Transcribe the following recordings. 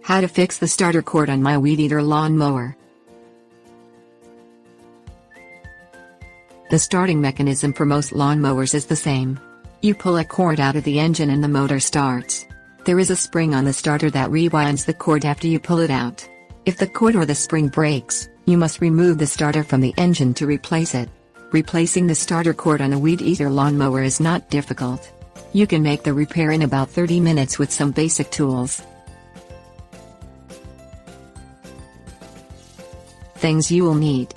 How to fix the starter cord on My Weedeater Lawn Mower. The starting mechanism for most lawn mowers is the same. You pull a cord out of the engine and the motor starts. There is a spring on the starter that rewinds the cord after you pull it out. If the cord or the spring breaks, you must remove the starter from the engine to replace it. Replacing the starter cord on a Weedeater lawn mower is not difficult. You can make the repair in about 30 minutes with some basic tools. Things you will need: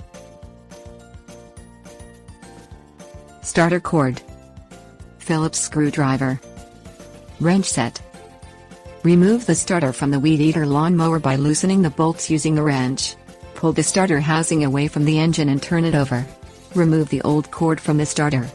starter cord, Phillips screwdriver, wrench set. Remove the starter from the Weedeater lawn mower by loosening the bolts using a wrench. Pull the starter housing away from the engine and turn it over. Remove the old cord from the starter.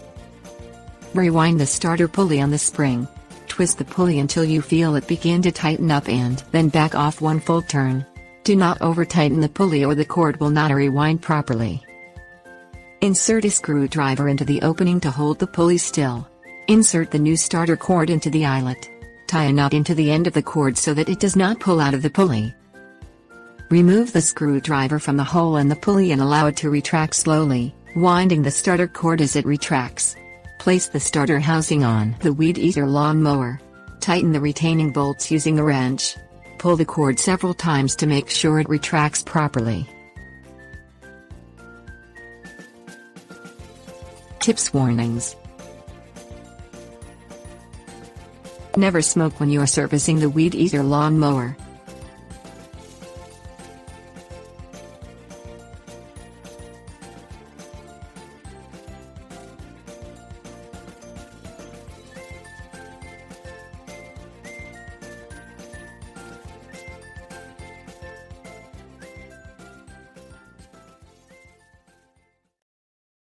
Rewind the starter pulley on the spring. Twist the pulley until you feel it begin to tighten up and then back off one full turn. Do not over-tighten the pulley or the cord will not rewind properly. Insert a screwdriver into the opening to hold the pulley still. Insert the new starter cord into the eyelet. Tie a knot into the end of the cord so that it does not pull out of the pulley. Remove the screwdriver from the hole in the pulley and allow it to retract slowly, winding the starter cord as it retracts. Place the starter housing on the Weedeater lawn mower. Tighten the retaining bolts using a wrench. Pull the cord several times to make sure it retracts properly. Tips: warnings. Never smoke when you are servicing the Weedeater lawn mower.